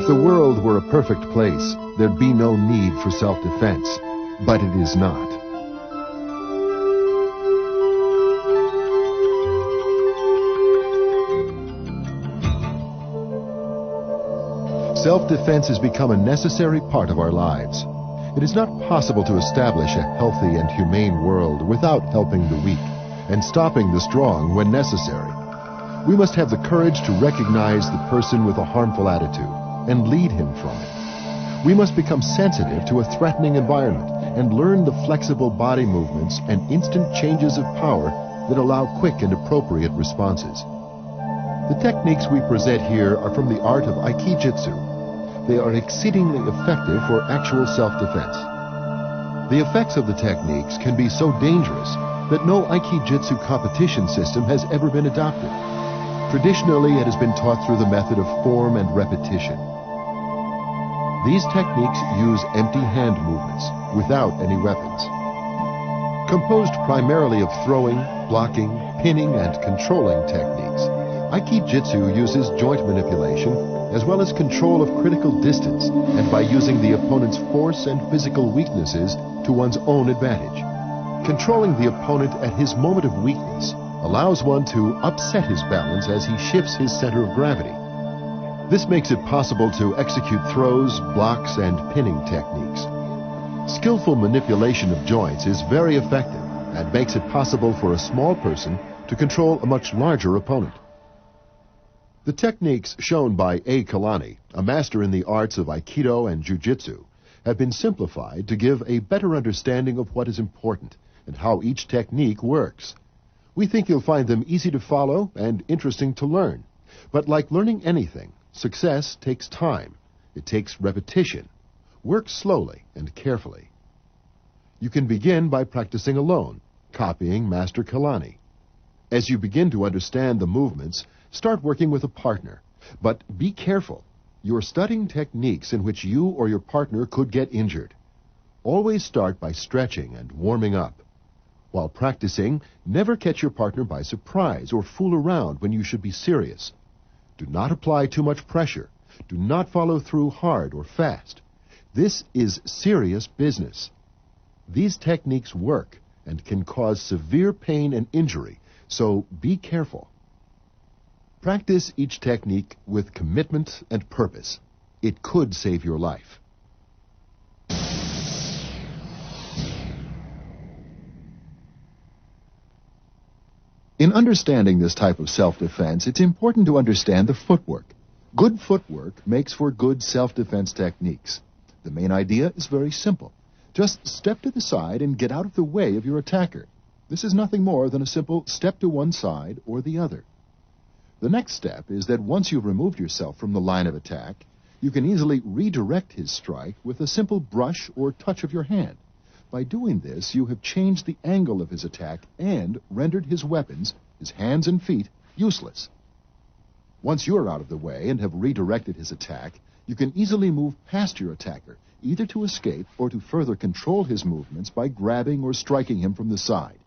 If the world were a perfect place, there'd be no need for self-defense. But it is not. Self-defense has become a necessary part of our lives. It is not possible to establish a healthy and humane world without helping the weak and stopping the strong when necessary. We must have the courage to recognize the person with a harmful attitude and lead him from it. We must become sensitive to a threatening environment and learn the flexible body movements and instant changes of power that allow quick and appropriate responses. The techniques we present here are from the art of Aiki-jutsu. They are exceedingly effective for actual self-defense. The effects of the techniques can be so dangerous that no Aiki-jutsu competition system has ever been adopted. Traditionally, it has been taught through the method of form and repetition. These techniques use empty hand movements without any weapons. Composed primarily of throwing, blocking, pinning, and controlling techniques, Aiki-jutsu uses joint manipulation as well as control of critical distance, and by using the opponent's force and physical weaknesses to one's own advantage. Controlling the opponent at his moment of weakness allows one to upset his balance as he shifts his center of gravity. This makes it possible to execute throws, blocks, and pinning techniques. Skillful manipulation of joints is very effective and makes it possible for a small person to control a much larger opponent. The techniques shown by Kilani, a master in the arts of Aikido and Jiu-Jitsu, have been simplified to give a better understanding of what is important and how each technique works. We think you'll find them easy to follow and interesting to learn. But like learning anything, success takes time. It takes repetition. Work slowly and carefully. You can begin by practicing alone, copying Master Kilani. As you begin to understand the movements, start working with a partner. But be careful. You're studying techniques in which you or your partner could get injured. Always start by stretching and warming up. While practicing, never catch your partner by surprise or fool around when you should be serious. Do not apply too much pressure. Do not follow through hard or fast. This is serious business. These techniques work and can cause severe pain and injury, so be careful. Practice each technique with commitment and purpose. It could save your life. In understanding this type of self-defense, it's important to understand the footwork. Good footwork makes for good self-defense techniques. The main idea is very simple. Just step to the side and get out of the way of your attacker. This is nothing more than a simple step to one side or the other. The next step is that once you've removed yourself from the line of attack, you can easily redirect his strike with a simple brush or touch of your hand. By doing this, you have changed the angle of his attack and rendered his weapons, his hands and feet, useless. Once you're out of the way and have redirected his attack, you can easily move past your attacker, either to escape or to further control his movements by grabbing or striking him from the side.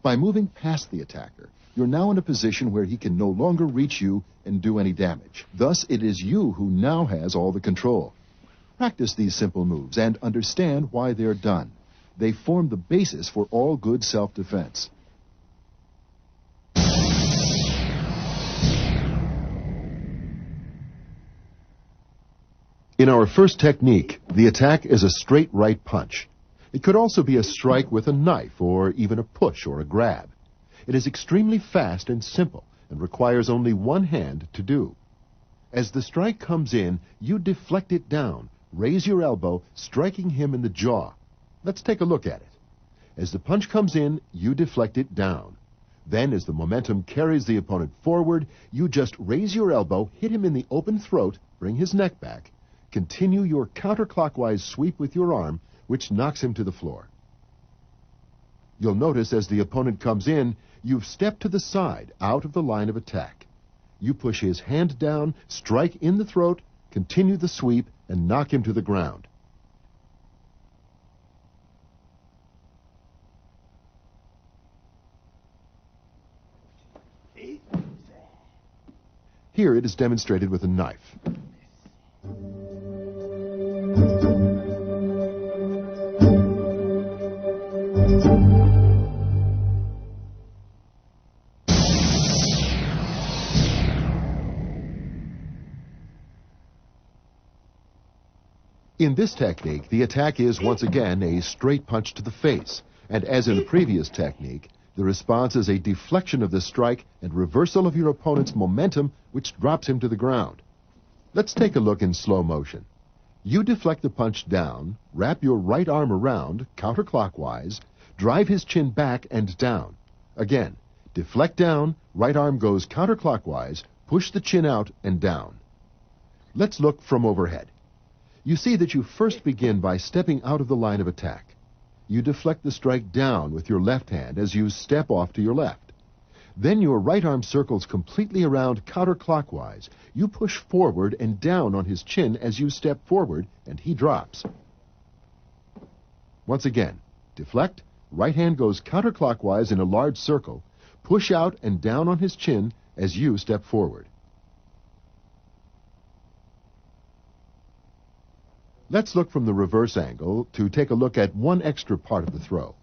By moving past the attacker, you're now in a position where he can no longer reach you and do any damage. Thus, it is you who now has all the control. Practice these simple moves and understand why they're done. They form the basis for all good self-defense. In our first technique, the attack is a straight right punch. It could also be a strike with a knife or even a push or a grab. It is extremely fast and simple and requires only one hand to do. As the strike comes in, you deflect it down, raise your elbow, striking him in the jaw. Let's take a look at it. As the punch comes in, you deflect it down. Then, as the momentum carries the opponent forward, you just raise your elbow, hit him in the open throat, bring his neck back. Continue your counterclockwise sweep with your arm, which knocks him to the floor. You'll notice as the opponent comes in, you've stepped to the side, out of the line of attack. You push his hand down, strike in the throat, continue the sweep, and knock him to the ground. Here it is demonstrated with a knife. In this technique, the attack is once again a straight punch to the face, and as in the previous technique, the response is a deflection of the strike and reversal of your opponent's momentum, which drops him to the ground. Let's take a look in slow motion. You deflect the punch down, wrap your right arm around, counterclockwise, drive his chin back and down. Again, deflect down, right arm goes counterclockwise, push the chin out and down. Let's look from overhead. You see that you first begin by stepping out of the line of attack. You deflect the strike down with your left hand as you step off to your left. Then your right arm circles completely around counterclockwise. You push forward and down on his chin as you step forward, and he drops. Once again, deflect, right hand goes counterclockwise in a large circle, push out and down on his chin as you step forward. Let's look from the reverse angle to take a look at one extra part of the throw.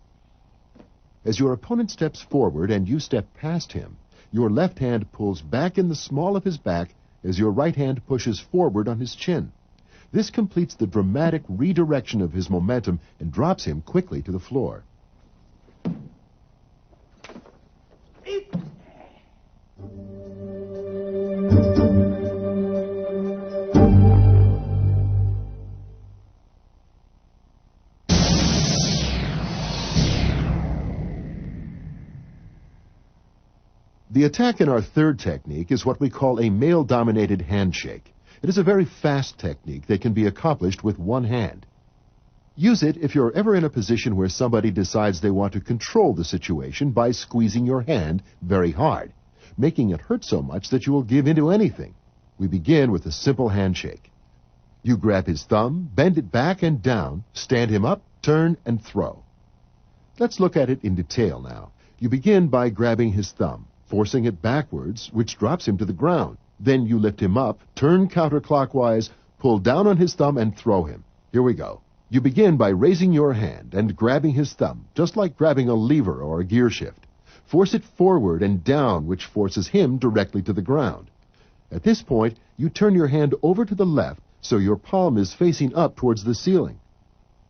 As your opponent steps forward and you step past him, your left hand pulls back in the small of his back as your right hand pushes forward on his chin. This completes the dramatic redirection of his momentum and drops him quickly to the floor. The attack in our third technique is what we call a male-dominated handshake. It is a very fast technique that can be accomplished with one hand. Use it if you're ever in a position where somebody decides they want to control the situation by squeezing your hand very hard, making it hurt so much that you will give in to anything. We begin with a simple handshake. You grab his thumb, bend it back and down, stand him up, turn, and throw. Let's look at it in detail now. You begin by grabbing his thumb, forcing it backwards, which drops him to the ground. Then you lift him up, turn counterclockwise, pull down on his thumb, and throw him. Here we go. You begin by raising your hand and grabbing his thumb, just like grabbing a lever or a gear shift. Force it forward and down, which forces him directly to the ground. At this point, you turn your hand over to the left, so your palm is facing up towards the ceiling.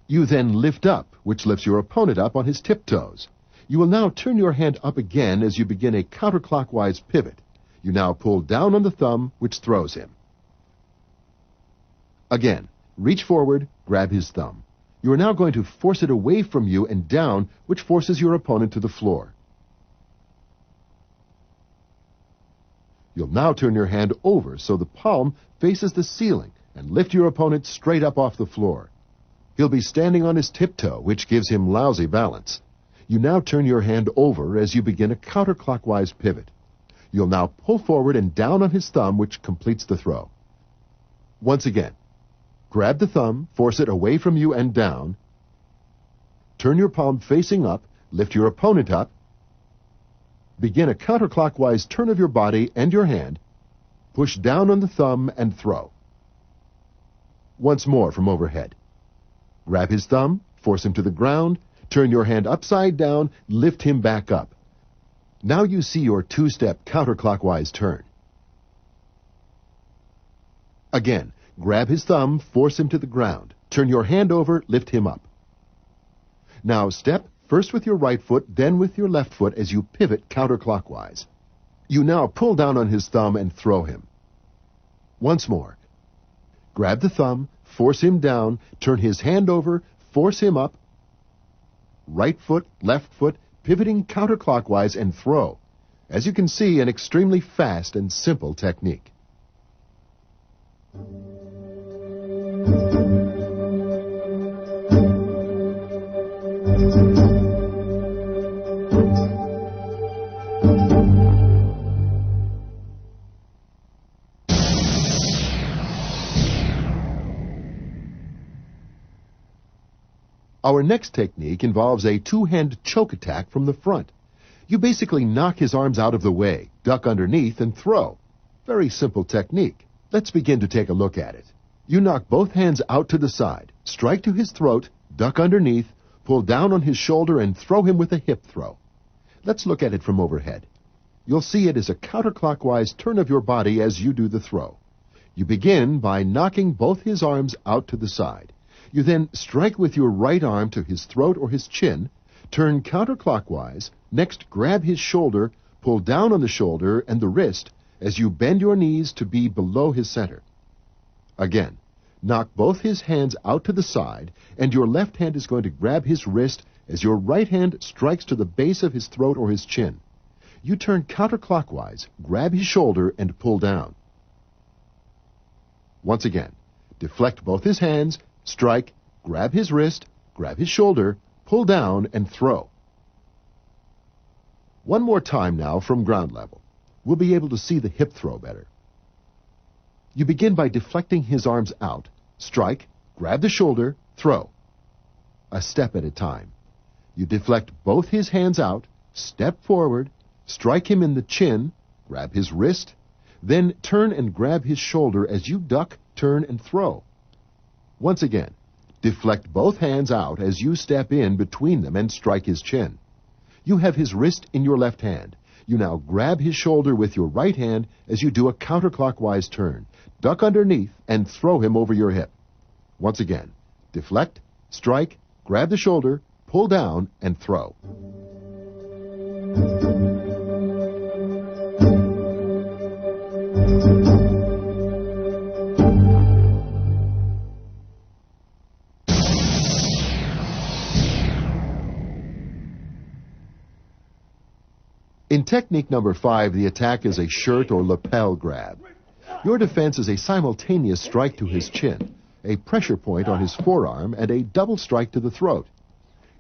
You then lift up, which lifts your opponent up on his tiptoes. You will now turn your hand up again as you begin a counterclockwise pivot. You now pull down on the thumb, which throws him. Again, reach forward, grab his thumb. You are now going to force it away from you and down, which forces your opponent to the floor. You'll now turn your hand over so the palm faces the ceiling and lift your opponent straight up off the floor. He'll be standing on his tiptoe, which gives him lousy balance. You now turn your hand over as you begin a counterclockwise pivot. You'll now pull forward and down on his thumb, which completes the throw. Once again, grab the thumb, force it away from you and down. Turn your palm facing up, lift your opponent up. Begin a counterclockwise turn of your body and your hand. Push down on the thumb and throw. Once more from overhead. Grab his thumb, force him to the ground, turn your hand upside down, lift him back up. Now you see your two-step counterclockwise turn. Again, grab his thumb, force him to the ground. Turn your hand over, lift him up. Now step, first with your right foot, then with your left foot as you pivot counterclockwise. You now pull down on his thumb and throw him. Once more. Grab the thumb, force him down, turn his hand over, force him up. Right foot, left foot, pivoting counterclockwise and throw. As you can see, an extremely fast and simple technique. Our next technique involves a two-hand choke attack from the front. You basically knock his arms out of the way, duck underneath, and throw. Very simple technique. Let's begin to take a look at it. You knock both hands out to the side, strike to his throat, duck underneath, pull down on his shoulder, and throw him with a hip throw. Let's look at it from overhead. You'll see it is a counterclockwise turn of your body as you do the throw. You begin by knocking both his arms out to the side. You then strike with your right arm to his throat or his chin, turn counterclockwise, next grab his shoulder, pull down on the shoulder and the wrist as you bend your knees to be below his center. Again, knock both his hands out to the side, and your left hand is going to grab his wrist as your right hand strikes to the base of his throat or his chin. You turn counterclockwise, grab his shoulder, and pull down. Once again, deflect both his hands, strike, grab his wrist, grab his shoulder, pull down, and throw. One more time now from ground level. We'll be able to see the hip throw better. You begin by deflecting his arms out, strike, grab the shoulder, throw. A step at a time. You deflect both his hands out, step forward, strike him in the chin, grab his wrist, then turn and grab his shoulder as you duck, turn, and throw. Once again, deflect both hands out as you step in between them and strike his chin. You have his wrist in your left hand. You now grab his shoulder with your right hand as you do a counterclockwise turn. Duck underneath and throw him over your hip. Once again, deflect, strike, grab the shoulder, pull down, and throw. In technique number 5, the attack is a shirt or lapel grab. Your defense is a simultaneous strike to his chin, a pressure point on his forearm, and a double strike to the throat.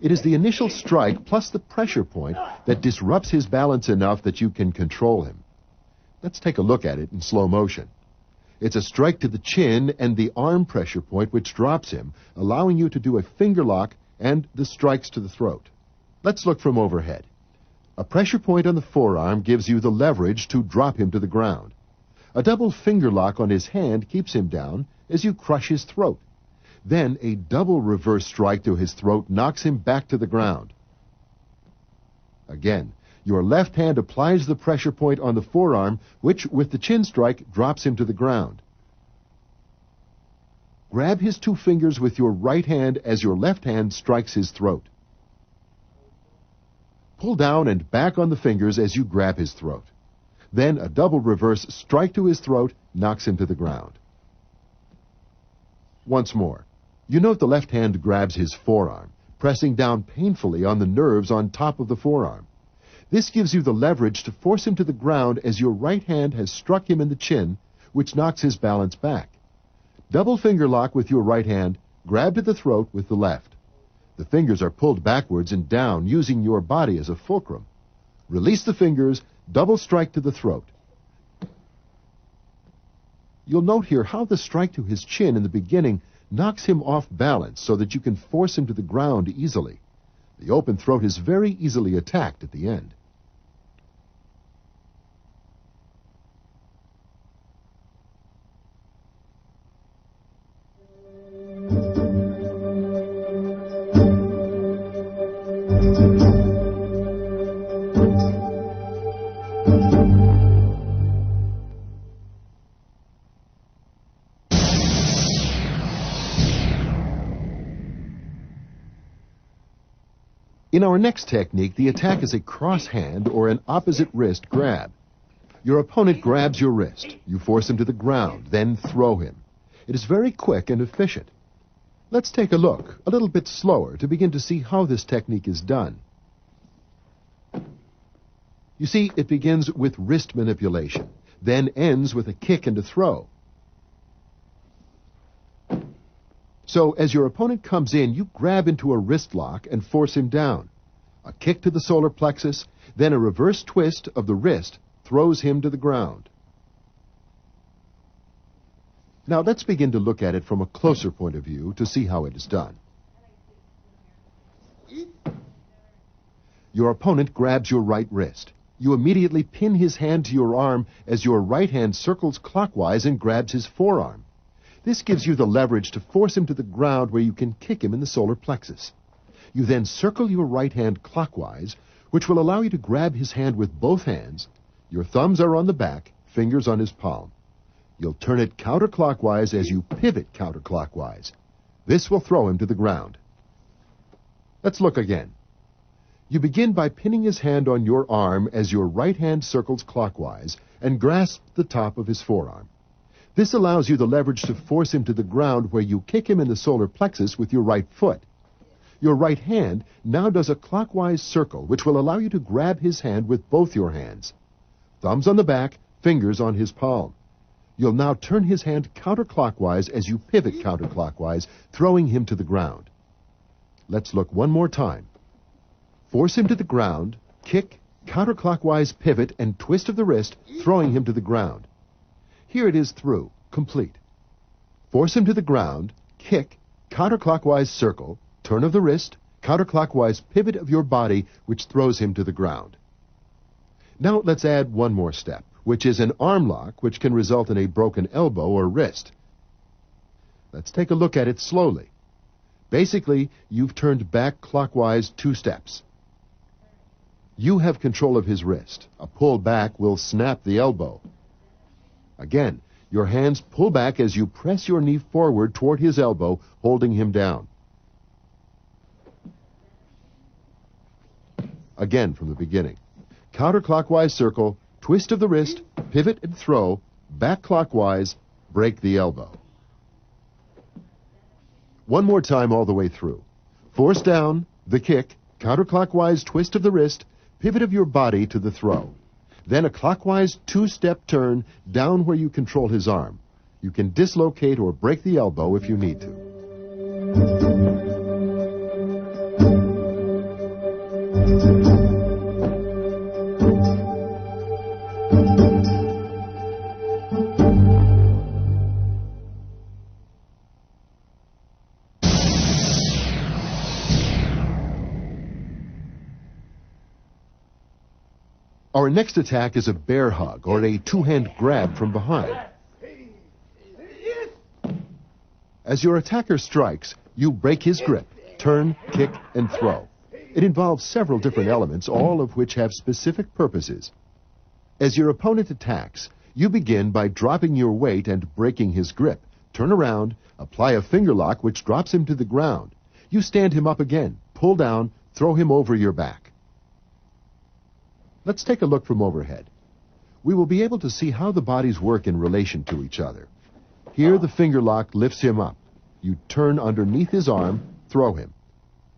It is the initial strike plus the pressure point that disrupts his balance enough that you can control him. Let's take a look at it in slow motion. It's a strike to the chin and the arm pressure point which drops him, allowing you to do a finger lock and the strikes to the throat. Let's look from overhead. A pressure point on the forearm gives you the leverage to drop him to the ground. A double finger lock on his hand keeps him down as you crush his throat. Then a double reverse strike to his throat knocks him back to the ground. Again, your left hand applies the pressure point on the forearm, which, with the chin strike, drops him to the ground. Grab his two fingers with your right hand as your left hand strikes his throat. Pull down and back on the fingers as you grab his throat. Then a double reverse strike to his throat knocks him to the ground. Once more, you note the left hand grabs his forearm, pressing down painfully on the nerves on top of the forearm. This gives you the leverage to force him to the ground as your right hand has struck him in the chin, which knocks his balance back. Double finger lock with your right hand, grab to the throat with the left. The fingers are pulled backwards and down using your body as a fulcrum. Release the fingers, double strike to the throat. You'll note here how the strike to his chin in the beginning knocks him off balance so that you can force him to the ground easily. The open throat is very easily attacked at the end. In our next technique, the attack is a cross hand or an opposite wrist grab. Your opponent grabs your wrist. You force him to the ground, then throw him. It is very quick and efficient. Let's take a look, a little bit slower, to begin to see how this technique is done. You see, it begins with wrist manipulation, then ends with a kick and a throw. So, as your opponent comes in, you grab into a wrist lock and force him down. A kick to the solar plexus, then a reverse twist of the wrist throws him to the ground. Now, let's begin to look at it from a closer point of view to see how it is done. Your opponent grabs your right wrist. You immediately pin his hand to your arm as your right hand circles clockwise and grabs his forearm. This gives you the leverage to force him to the ground where you can kick him in the solar plexus. You then circle your right hand clockwise, which will allow you to grab his hand with both hands. Your thumbs are on the back, fingers on his palm. You'll turn it counterclockwise as you pivot counterclockwise. This will throw him to the ground. Let's look again. You begin by pinning his hand on your arm as your right hand circles clockwise and grasp the top of his forearm. This allows you the leverage to force him to the ground where you kick him in the solar plexus with your right foot. Your right hand now does a clockwise circle, which will allow you to grab his hand with both your hands. Thumbs on the back, fingers on his palm. You'll now turn his hand counterclockwise as you pivot counterclockwise, throwing him to the ground. Let's look one more time. Force him to the ground, kick, counterclockwise pivot, and twist of the wrist, throwing him to the ground. Here it is through, complete. Force him to the ground, kick, counterclockwise circle, turn of the wrist, counterclockwise pivot of your body, which throws him to the ground. Now let's add one more step, which is an arm lock, which can result in a broken elbow or wrist. Let's take a look at it slowly. Basically, you've turned back clockwise 2 steps. You have control of his wrist. A pull back will snap the elbow. Again, your hands pull back as you press your knee forward toward his elbow, holding him down. Again from the beginning. Counterclockwise circle, twist of the wrist, pivot and throw, back clockwise, break the elbow. One more time all the way through. Force down, the kick, counterclockwise twist of the wrist, pivot of your body to the throw. Then a clockwise 2-step turn down where you control his arm. You can dislocate or break the elbow if you need to. Our next attack is a bear hug, or a 2-hand grab from behind. As your attacker strikes, you break his grip, turn, kick, and throw. It involves several different elements, all of which have specific purposes. As your opponent attacks, you begin by dropping your weight and breaking his grip. Turn around, apply a finger lock which drops him to the ground. You stand him up again, pull down, throw him over your back. Let's take a look from overhead. We will be able to see how the bodies work in relation to each other. Here the finger lock lifts him up. You turn underneath his arm, throw him.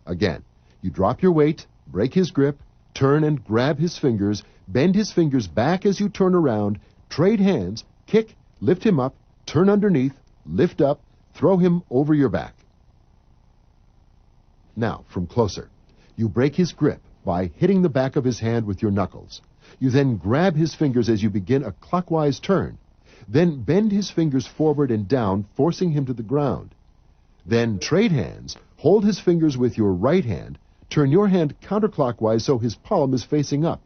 Again, you drop your weight, break his grip, turn and grab his fingers, bend his fingers back as you turn around, trade hands, kick, lift him up, turn underneath, lift up, throw him over your back. Now, from closer, you break his grip by hitting the back of his hand with your knuckles. You then grab his fingers as you begin a clockwise turn. Then bend his fingers forward and down, forcing him to the ground. Then trade hands, hold his fingers with your right hand, turn your hand counterclockwise so his palm is facing up.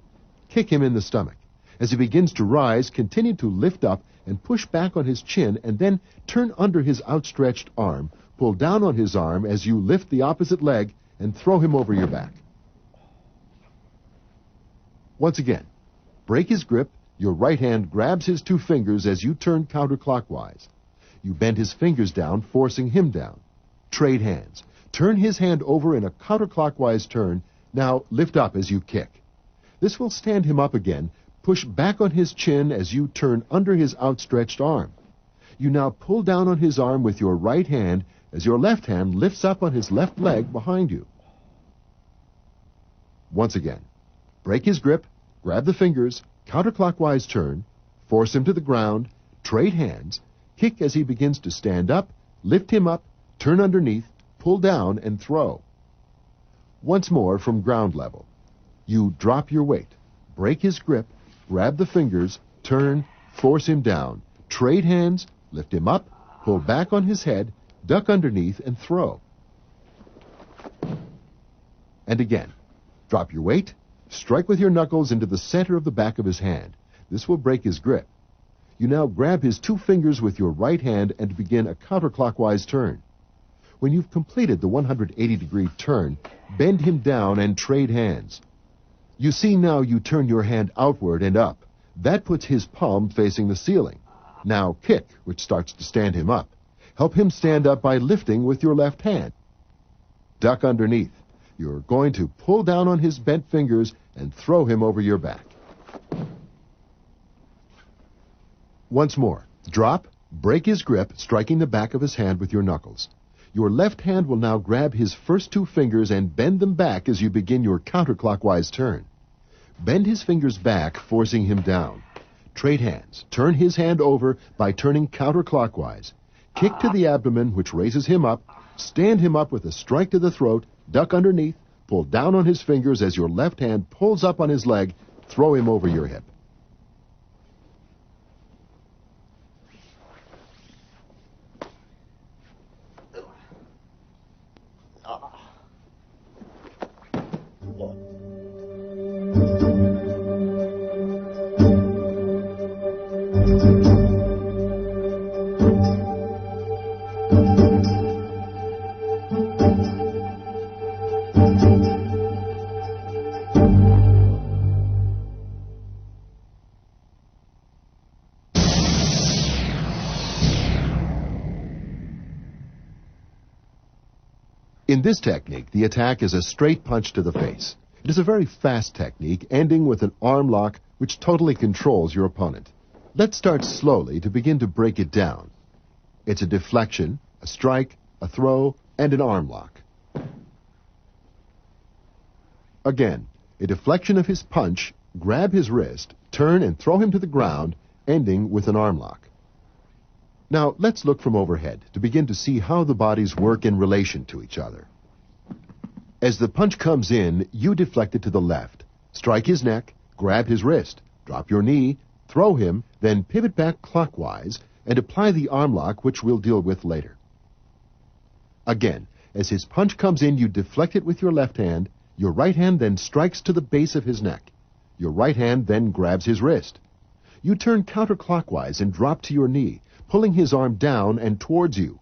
Kick him in the stomach. As he begins to rise, continue to lift up and push back on his chin, and then turn under his outstretched arm, pull down on his arm as you lift the opposite leg and throw him over your back. Once again, break his grip, your right hand grabs his 2 fingers as you turn counterclockwise. You bend his fingers down, forcing him down. Trade hands. Turn his hand over in a counterclockwise turn. Now lift up as you kick. This will stand him up again. Push back on his chin as you turn under his outstretched arm. You now pull down on his arm with your right hand as your left hand lifts up on his left leg behind you. Once again, break his grip, grab the fingers, counterclockwise turn, force him to the ground, trade hands, kick as he begins to stand up, lift him up, turn underneath, pull down, and throw. Once more from ground level. You drop your weight, break his grip, grab the fingers, turn, force him down, trade hands, lift him up, pull back on his head, duck underneath, and throw. And again, drop your weight, strike with your knuckles into the center of the back of his hand. This will break his grip. You now grab his 2 fingers with your right hand and begin a counterclockwise turn. When you've completed the 180-degree turn, bend him down and trade hands. You see now you turn your hand outward and up. That puts his palm facing the ceiling. Now kick, which starts to stand him up. Help him stand up by lifting with your left hand. Duck underneath. You're going to pull down on his bent fingers and throw him over your back. Once more. Drop, break his grip, striking the back of his hand with your knuckles. Your left hand will now grab his first two fingers and bend them back as you begin your counterclockwise turn. Bend his fingers back, forcing him down. Trade hands. Turn his hand over by turning counterclockwise. Kick to the abdomen, which raises him up. Stand him up with a strike to the throat. Duck underneath. Pull down on his fingers as your left hand pulls up on his leg. Throw him over your hip. In this technique, the attack is a straight punch to the face. It is a very fast technique, ending with an arm lock which totally controls your opponent. Let's start slowly to begin to break it down. It's a deflection, a strike, a throw, and an arm lock. Again, a deflection of his punch, grab his wrist, turn and throw him to the ground, ending with an arm lock. Now, let's look from overhead to begin to see how the bodies work in relation to each other. As the punch comes in, you deflect it to the left. Strike his neck, grab his wrist, drop your knee, throw him, then pivot back clockwise and apply the arm lock, which we'll deal with later. Again, as his punch comes in, you deflect it with your left hand. Your right hand then strikes to the base of his neck. Your right hand then grabs his wrist. You turn counterclockwise and drop to your knee, pulling his arm down and towards you.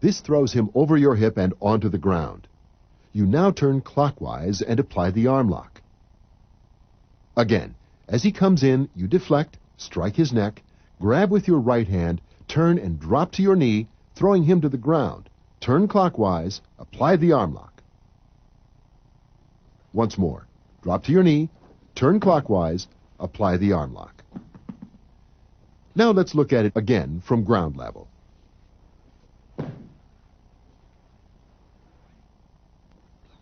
This throws him over your hip and onto the ground. You now turn clockwise and apply the arm lock. Again, as he comes in, you deflect, strike his neck, grab with your right hand, turn and drop to your knee, throwing him to the ground. Turn clockwise, apply the arm lock. Once more, drop to your knee, turn clockwise, apply the arm lock. Now let's look at it again from ground level.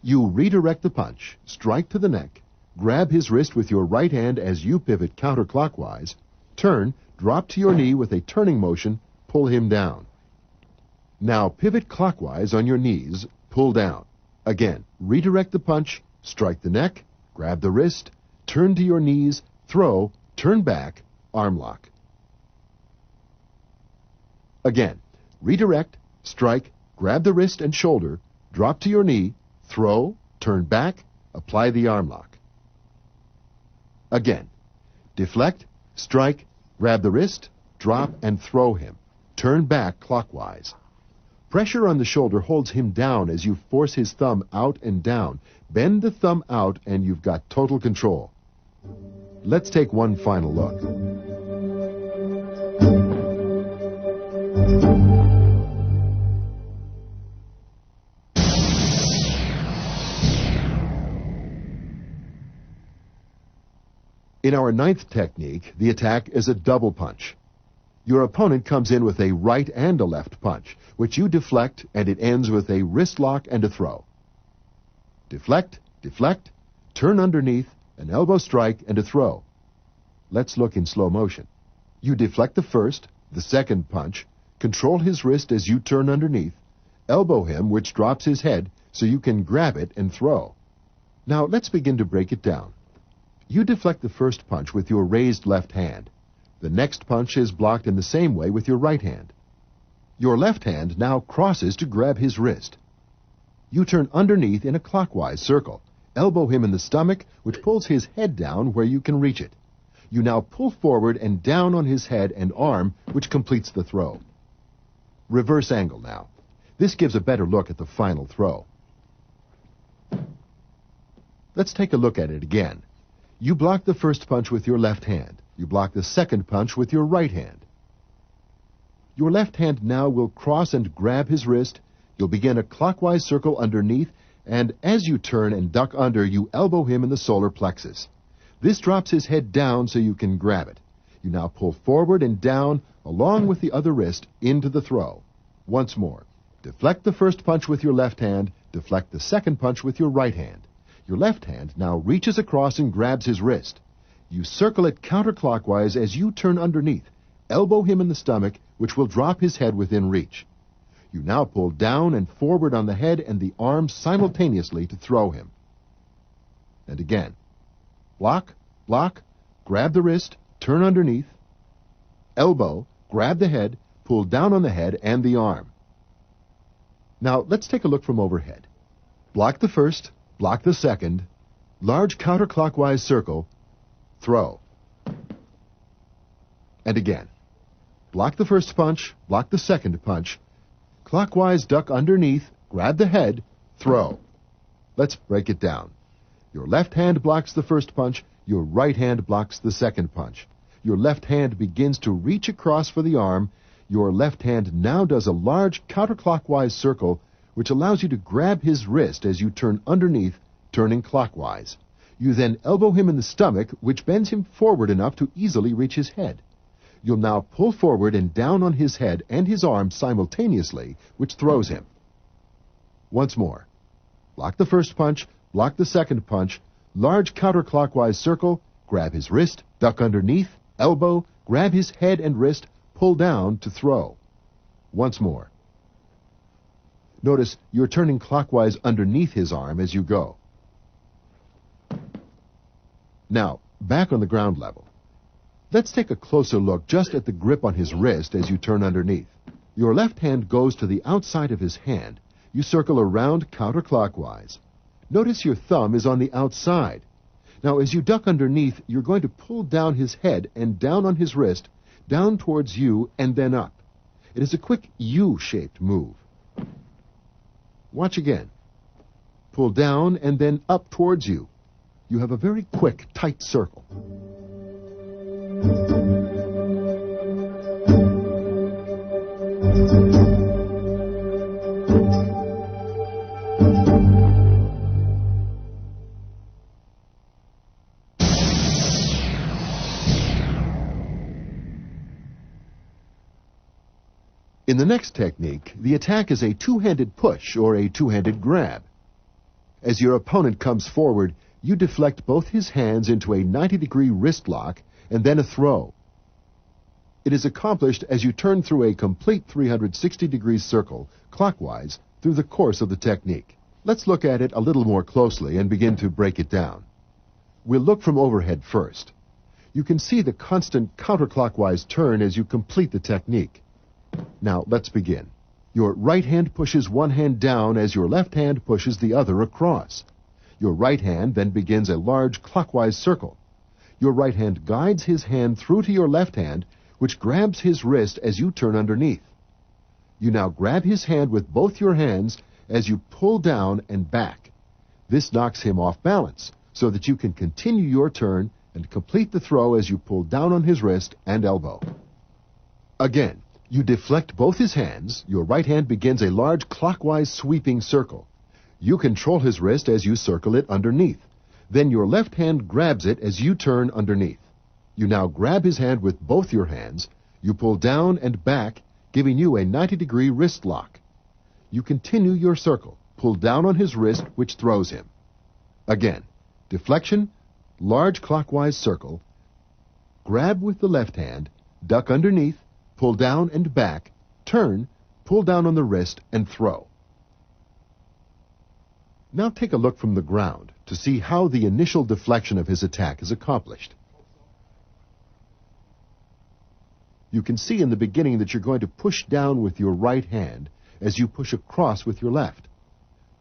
You redirect the punch, strike to the neck, grab his wrist with your right hand as you pivot counterclockwise, turn, drop to your knee with a turning motion, pull him down. Now pivot clockwise on your knees, pull down. Again, redirect the punch, strike the neck, grab the wrist, turn to your knees, throw, turn back, arm lock. Again, redirect, strike, grab the wrist and shoulder, drop to your knee, throw, turn back, apply the arm lock. Again, deflect, strike, grab the wrist, drop and throw him. Turn back clockwise. Pressure on the shoulder holds him down as you force his thumb out and down. Bend the thumb out and you've got total control. Let's take one final look. In our ninth technique, the attack is a double punch. Your opponent comes in with a right and a left punch, which you deflect, and it ends with a wrist lock and a throw. Deflect, deflect, turn underneath, an elbow strike, and a throw. Let's look in slow motion. You deflect the first, the second punch, control his wrist as you turn underneath, elbow him, which drops his head, so you can grab it and throw. Now let's begin to break it down. You deflect the first punch with your raised left hand. The next punch is blocked in the same way with your right hand. Your left hand now crosses to grab his wrist. You turn underneath in a clockwise circle. Elbow him in the stomach, which pulls his head down where you can reach it. You now pull forward and down on his head and arm, which completes the throw. Reverse angle now. This gives a better look at the final throw. Let's take a look at it again. You block the first punch with your left hand. You block the second punch with your right hand. Your left hand now will cross and grab his wrist. You'll begin a clockwise circle underneath, and as you turn and duck under, you elbow him in the solar plexus. This drops his head down so you can grab it. You now pull forward and down, along with the other wrist, into the throw. Once more. Deflect the first punch with your left hand, deflect the second punch with your right hand. Your left hand now reaches across and grabs his wrist. You circle it counterclockwise as you turn underneath. Elbow him in the stomach, which will drop his head within reach. You now pull down and forward on the head and the arm simultaneously to throw him. And again. Block, block, grab the wrist, turn underneath. Elbow, grab the head, pull down on the head and the arm. Now, let's take a look from overhead. Block the first, block the second, large counterclockwise circle, throw. And again. Block the first punch, block the second punch, clockwise duck underneath, grab the head, throw. Let's break it down. Your left hand blocks the first punch, your right hand blocks the second punch. Your left hand begins to reach across for the arm. Your left hand now does a large counterclockwise circle, which allows you to grab his wrist as you turn underneath, turning clockwise. You then elbow him in the stomach, which bends him forward enough to easily reach his head. You'll now pull forward and down on his head and his arm simultaneously, which throws him. Once more. Block the first punch, block the second punch, large counterclockwise circle, grab his wrist, duck underneath, elbow, grab his head and wrist, pull down to throw. Once more. Notice you're turning clockwise underneath his arm as you go. Now, back on the ground level. Let's take a closer look just at the grip on his wrist as you turn underneath. Your left hand goes to the outside of his hand. You circle around counterclockwise. Notice your thumb is on the outside. Now, as you duck underneath, you're going to pull down his head and down on his wrist, down towards you, and then up. It is a quick U-shaped move. Watch again. Pull down and then up towards you. You have a very quick, tight circle. In the next technique, the attack is a two-handed push or a two-handed grab. As your opponent comes forward, you deflect both his hands into a 90-degree wrist lock and then a throw. It is accomplished as you turn through a complete 360-degree circle, clockwise, through the course of the technique. Let's look at it a little more closely and begin to break it down. We'll look from overhead first. You can see the constant counterclockwise turn as you complete the technique. Now, let's begin. Your right hand pushes one hand down as your left hand pushes the other across. Your right hand then begins a large clockwise circle. Your right hand guides his hand through to your left hand, which grabs his wrist as you turn underneath. You now grab his hand with both your hands as you pull down and back. This knocks him off balance, so that you can continue your turn and complete the throw as you pull down on his wrist and elbow. Again, you deflect both his hands. Your right hand begins a large clockwise sweeping circle. You control his wrist as you circle it underneath. Then your left hand grabs it as you turn underneath. You now grab his hand with both your hands. You pull down and back, giving you a 90-degree wrist lock. You continue your circle. Pull down on his wrist, which throws him. Again, deflection, large clockwise circle, grab with the left hand, duck underneath, pull down and back, turn, pull down on the wrist, and throw. Now take a look from the ground to see how the initial deflection of his attack is accomplished. You can see in the beginning that you're going to push down with your right hand as you push across with your left.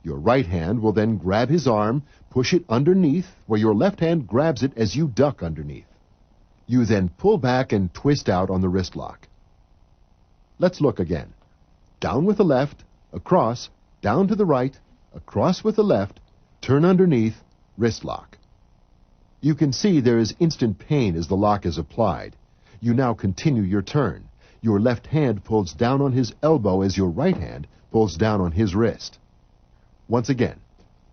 Your right hand will then grab his arm, push it underneath, where your left hand grabs it as you duck underneath. You then pull back and twist out on the wrist lock. Let's look again. Down with the left, across, down to the right, across with the left, turn underneath, wrist lock. You can see there is instant pain as the lock is applied. You now continue your turn. Your left hand pulls down on his elbow as your right hand pulls down on his wrist. Once again,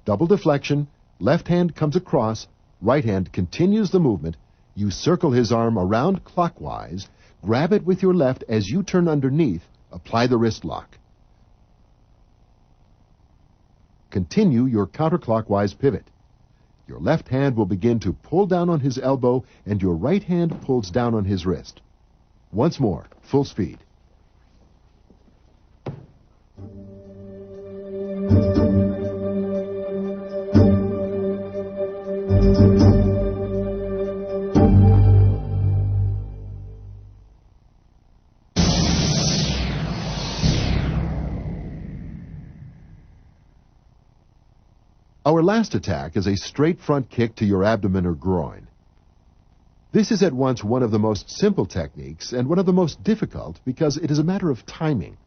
double deflection, left hand comes across, right hand continues the movement. You circle his arm around clockwise, grab it with your left as you turn underneath, apply the wrist lock. Continue your counterclockwise pivot. Your left hand will begin to pull down on his elbow and your right hand pulls down on his wrist. Once more, full speed. Our last attack is a straight front kick to your abdomen or groin. This is at once one of the most simple techniques and one of the most difficult because it is a matter of timing.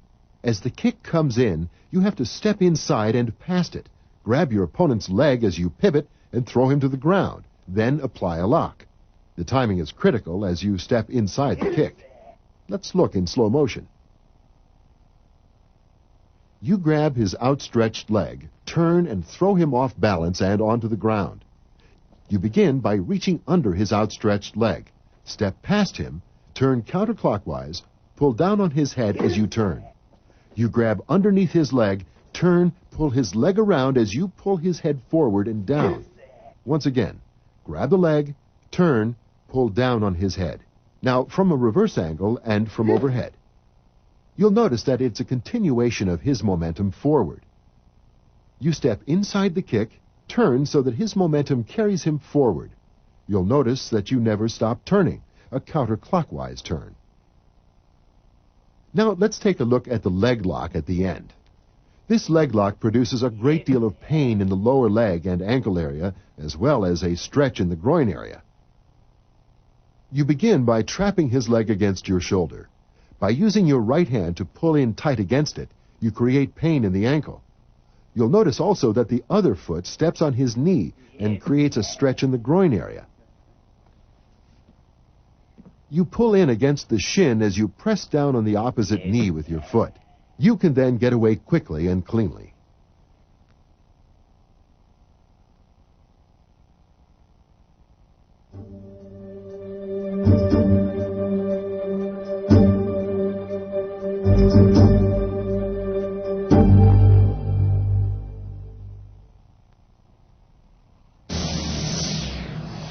As the kick comes in, you have to step inside and past it, grab your opponent's leg as you pivot and throw him to the ground, then apply a lock. The timing is critical as you step inside the kick. Let's look in slow motion. You grab his outstretched leg, turn and throw him off balance and onto the ground. You begin by reaching under his outstretched leg. Step past him, turn counterclockwise, pull down on his head as you turn. You grab underneath his leg, turn, pull his leg around as you pull his head forward and down. Once again, grab the leg, turn, pull down on his head. Now from a reverse angle and from overhead. You'll notice that it's a continuation of his momentum forward. You step inside the kick, turn so that his momentum carries him forward. You'll notice that you never stop turning, a counterclockwise turn. Now let's take a look at the leg lock at the end. This leg lock produces a great deal of pain in the lower leg and ankle area, as well as a stretch in the groin area. You begin by trapping his leg against your shoulder. By using your right hand to pull in tight against it, you create pain in the ankle. You'll notice also that the other foot steps on his knee and creates a stretch in the groin area. You pull in against the shin as you press down on the opposite knee with your foot. You can then get away quickly and cleanly.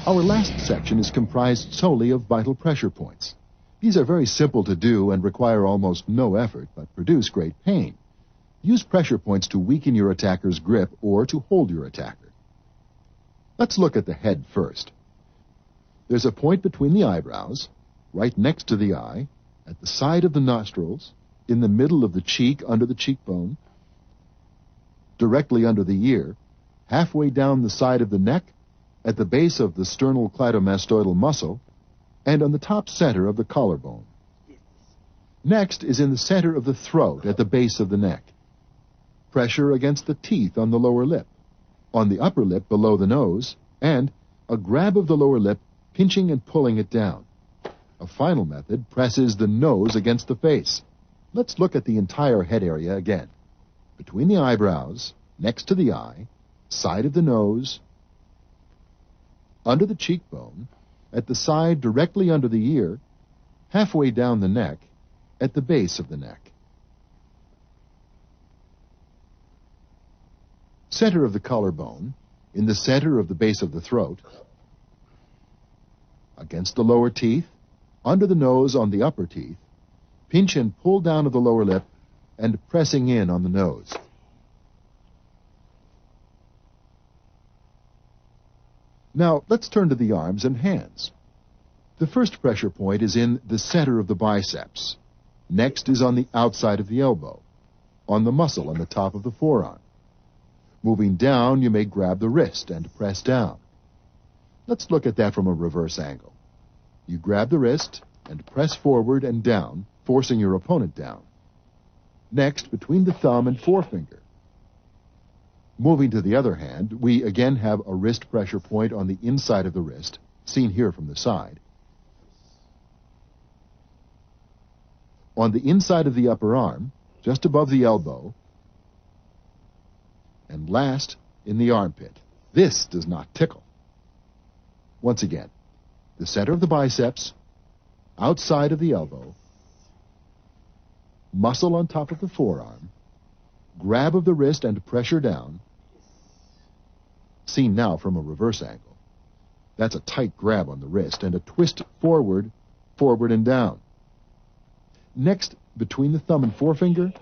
Our last section is comprised solely of vital pressure points. These are very simple to do and require almost no effort, but produce great pain. Use pressure points to weaken your attacker's grip or to hold your attacker. Let's look at the head first. There's a point between the eyebrows, right next to the eye, at the side of the nostrils, in the middle of the cheek under the cheekbone, directly under the ear, halfway down the side of the neck, at the base of the sternocleidomastoidal muscle, and on the top center of the collarbone. Next is in the center of the throat at the base of the neck. Pressure against the teeth on the lower lip, on the upper lip below the nose, and a grab of the lower lip, pinching and pulling it down. A final method presses the nose against the face. Let's look at the entire head area again. Between the eyebrows, next to the eye, side of the nose, under the cheekbone, at the side directly under the ear, halfway down the neck, at the base of the neck. Center of the collarbone, in the center of the base of the throat, against the lower teeth, under the nose on the upper teeth, pinch and pull down of the lower lip, and pressing in on the nose. Now, let's turn to the arms and hands. The first pressure point is in the center of the biceps. Next is on the outside of the elbow, on the muscle on the top of the forearm. Moving down, you may grab the wrist and press down. Let's look at that from a reverse angle. You grab the wrist and press forward and down, forcing your opponent down. Next, between the thumb and forefinger. Moving to the other hand, we again have a wrist pressure point on the inside of the wrist, seen here from the side. on the inside of the upper arm, just above the elbow, and last in the armpit. This does not tickle. Once again, the center of the biceps, outside of the elbow, muscle on top of the forearm, grab of the wrist and pressure down, seen now from a reverse angle. That's a tight grab on the wrist and a twist forward, forward and down. Next, between the thumb and forefinger,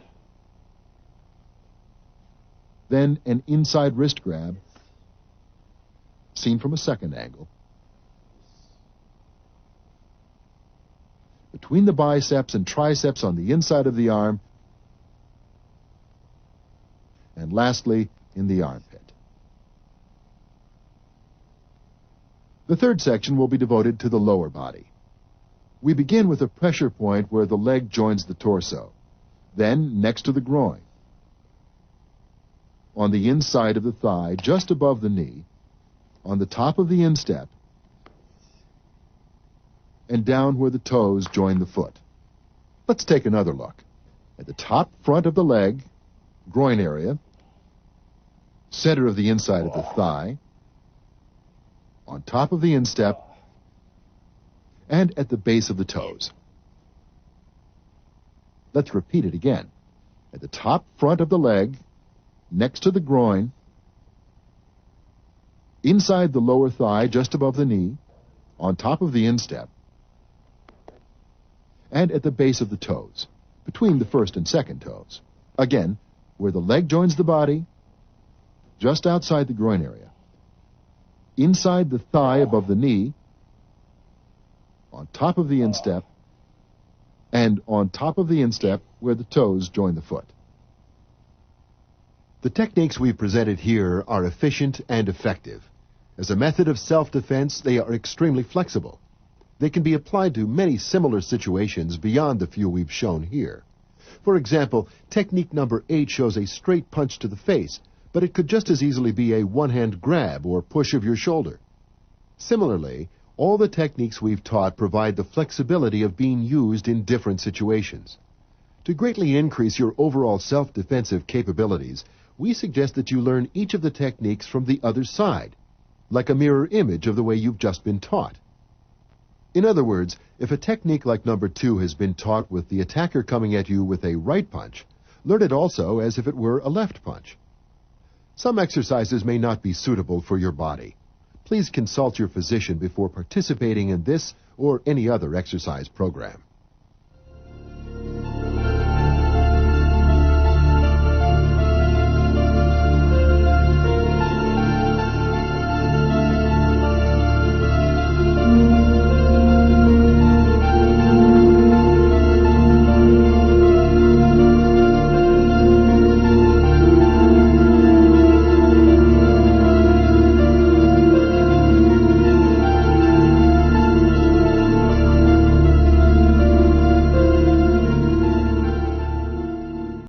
then an inside wrist grab, seen from a second angle. Between the biceps and triceps on the inside of the arm, and lastly, in the armpit. The third section will be devoted to the lower body. We begin with a pressure point where the leg joins the torso, then next to the groin, on the inside of the thigh, just above the knee, on the top of the instep, and down where the toes join the foot. Let's take another look. At the top front of the leg, groin area, center of the inside of the thigh, on top of the instep, and at the base of the toes. Let's repeat it again. At the top front of the leg, next to the groin, inside the lower thigh, just above the knee, on top of the instep, and at the base of the toes, between the first and second toes. Again, where the leg joins the body, just outside the groin area, inside the thigh above the knee, on top of the instep, and on top of the instep where the toes join the foot. The techniques we've presented here are efficient and effective. As a method of self-defense, they are extremely flexible. They can be applied to many similar situations beyond the few we've shown here. For example, technique number 8 shows a straight punch to the face, but it could just as easily be a one-hand grab or push of your shoulder. Similarly, all the techniques we've taught provide the flexibility of being used in different situations. To greatly increase your overall self-defensive capabilities, we suggest that you learn each of the techniques from the other side, like a mirror image of the way you've just been taught. In other words, if a technique like number 2 has been taught with the attacker coming at you with a right punch, learn it also as if it were a left punch. Some exercises may not be suitable for your body. Please consult your physician before participating in this or any other exercise program.